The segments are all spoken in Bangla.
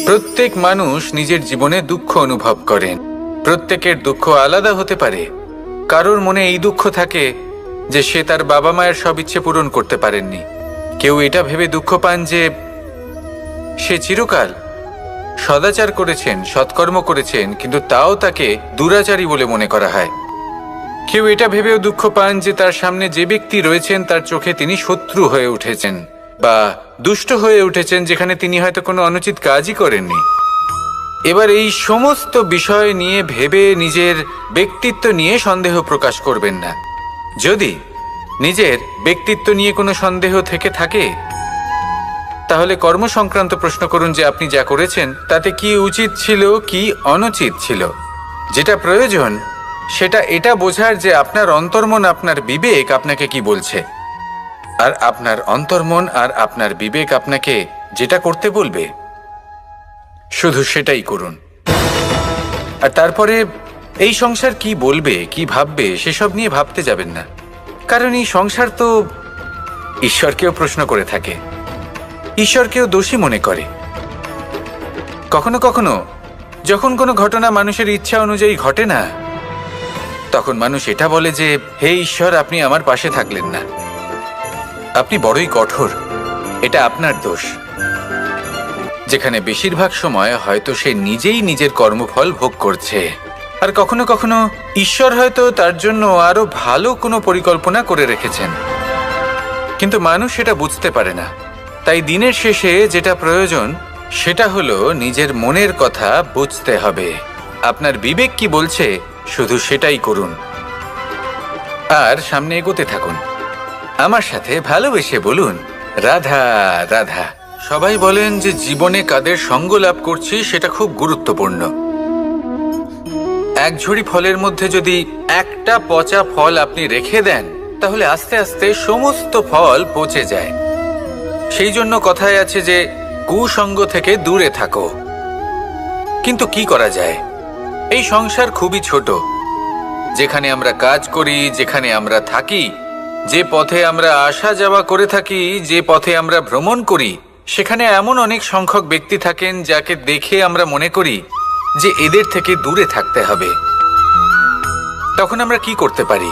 প্রত্যেক মানুষ নিজের জীবনে দুঃখ অনুভব করেন। প্রত্যেকের দুঃখ আলাদা হতে পারে। কারোর মনে এই দুঃখ থাকে যে সে তার বাবা মায়ের সব ইচ্ছে পূরণ করতে পারেননি। কেউ এটা ভেবে দুঃখ পান যে সে চিরকাল সদাচার করেছেন, সৎকর্ম করেছেন, কিন্তু তাও তাকে দুরাচারী বলে মনে করা হয়। কেউ এটা ভেবেও দুঃখ পান যে তার সামনে যে ব্যক্তি রয়েছেন তার চোখে তিনি শত্রু হয়ে উঠেছেন বা দুষ্ট হয়ে উঠেছেন, যেখানে তিনি হয়তো কোনো অনুচিত কাজই করেননি। এবার এই সমস্ত বিষয় নিয়ে ভেবে নিজের ব্যক্তিত্ব নিয়ে সন্দেহ প্রকাশ করবেন না। যদি নিজের ব্যক্তিত্ব নিয়ে কোনো সন্দেহ থেকে থাকে, তাহলে কর্ম সংক্রান্ত প্রশ্ন করুন যে আপনি যা করেছেন তাতে কি উচিত ছিল, কি অনুচিত ছিল। যেটা প্রয়োজন সেটা এটা বোঝার যে আপনার অন্তর্মন, আপনার বিবেক আপনাকে কি বলছে, আর আপনার অন্তর্মন আর আপনার বিবেক আপনাকে যেটা করতে বলবে শুধু সেটাই করুন। আর তারপরে এই সংসার কি বলবে, কি ভাববে সেসব নিয়ে ভাবতে যাবেন না। কারণ এই সংসার তো ঈশ্বরকেও প্রশ্ন করে থাকে, ঈশ্বরকেও দোষী মনে করে। কখনো কখনো যখন কোনো ঘটনা মানুষের ইচ্ছা অনুযায়ী ঘটে না, তখন মানুষ এটা বলে যে হে ঈশ্বর, আপনি আমার পাশে থাকলেন না, আপনি বড়ই কঠোর, এটা আপনার দোষ। যেখানে বেশিরভাগ সময় হয়তো সে নিজেই নিজের কর্মফল ভোগ করছে। আর কখনো কখনো ঈশ্বর হয়তো তার জন্য আরো ভালো কোনো পরিকল্পনা করে রেখেছেন, কিন্তু মানুষ সেটা বুঝতে পারে না। তাই দিনের শেষে যেটা প্রয়োজন সেটা হলো নিজের মনের কথা বুঝতে হবে। আপনার বিবেক কি বলছে শুধু সেটাই করুন আর সামনে এগোতে থাকুন। আমার সাথে ভালোবেসে বলুন রাধা রাধা। সবাই বলেন যে জীবনে কাদের সঙ্গ লাভ করছি সেটা খুব গুরুত্বপূর্ণ। এক ঝুড়ি ফলের মধ্যে যদি একটা পচা ফল আপনি রেখে দেন, তাহলে আস্তে আস্তে সমস্ত ফল পচে যায়। সেই জন্য কথায় আছে যে কুসঙ্গ থেকে দূরে থাকো। কিন্তু কি করা যায়? এই সংসার খুবই ছোট। যেখানে আমরা কাজ করি, যেখানে আমরা থাকি, যে পথে আমরা আসা যাওয়া করে থাকি, যে পথে আমরা ভ্রমণ করি, সেখানে এমন অনেক সংখ্যক ব্যক্তি থাকেন যাকে দেখে আমরা মনে করি যে এদের থেকে দূরে থাকতে হবে। তখন আমরা কি করতে পারি?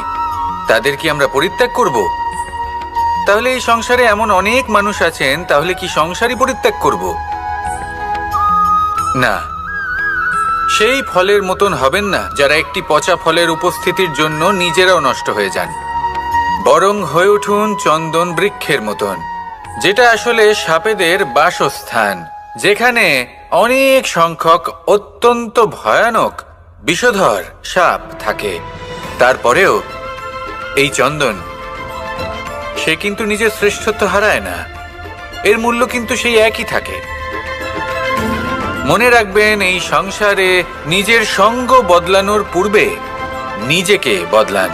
তাদের কি আমরা পরিত্যাগ করব? তাহলে এই সংসারে এমন অনেক মানুষ আছেন, তাহলে কি সংসারই পরিত্যাগ করব? না, সেই ফলের মতন হবেন না যারা একটি পচা ফলের উপস্থিতির জন্য নিজেরাও নষ্ট হয়ে যান। বরং হয়ে উঠুন চন্দন বৃক্ষের মতন, যেটা আসলে সাপেদের বাসস্থান, যেখানে অনেক সংখ্যক অত্যন্ত ভয়ানক বিষধর সাপ থাকে। তারপরেও এই চন্দন, সে কিন্তু নিজের শ্রেষ্ঠত্ব হারায় না, এর মূল্য কিন্তু সেই একই থাকে। মনে রাখবেন, এই সংসারে নিজের সঙ্গ বদলানোর পূর্বে নিজেকে বদলান।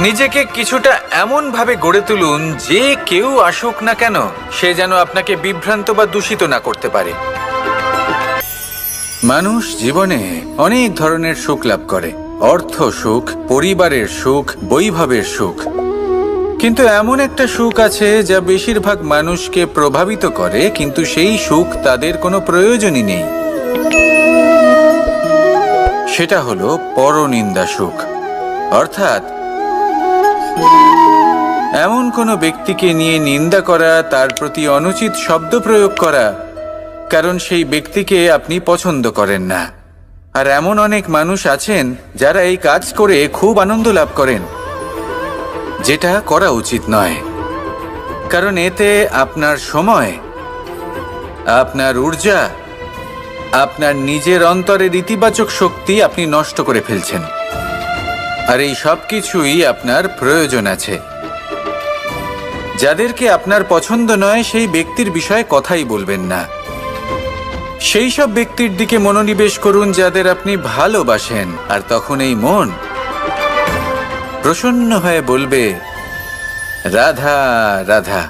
নিজেকে কিছুটা এমন ভাবে গড়ে তুলুন যে কেউ আসুক না কেন সে যেন আপনাকে বিভ্রান্ত বা দূষিত না করতে পারে। মানুষ জীবনে অনেক ধরনের সুখ লাভ করে, অর্থ সুখ, পরিবারের সুখ, বৈভবের সুখ। কিন্তু এমন একটা সুখ আছে যা বেশিরভাগ মানুষকে প্রভাবিত করে, কিন্তু সেই সুখ তাদের কোনো প্রয়োজনই নেই। সেটা হলো পরনিন্দা সুখ। অর্থাৎ এমন কোনো ব্যক্তিকে নিয়ে নিন্দা করা, তার প্রতি অনুচিত শব্দ প্রয়োগ করা, কারণ সেই ব্যক্তিকে আপনি পছন্দ করেন না। আর এমন অনেক মানুষ আছেন যারা এই কাজ করে খুব আনন্দ লাভ করেন, যেটা করা উচিত নয়। কারণ এতে আপনার সময়, আপনার ঊর্জা, আপনার নিজের অন্তরের ইতিবাচক শক্তি আপনি নষ্ট করে ফেলছেন। আর এই সব কিছুই আপনার প্রয়োজন আছে। যাদেরকে আপনার পছন্দ নয় সেই ব্যক্তির বিষয়ে কথাই বলবেন না। সেই সব ব্যক্তির দিকে মনোনিবেশ করুন যাদের আপনি ভালোবাসেন, আর তখন এই মন প্রসন্ন হয়ে বলবে রাধা রাধা।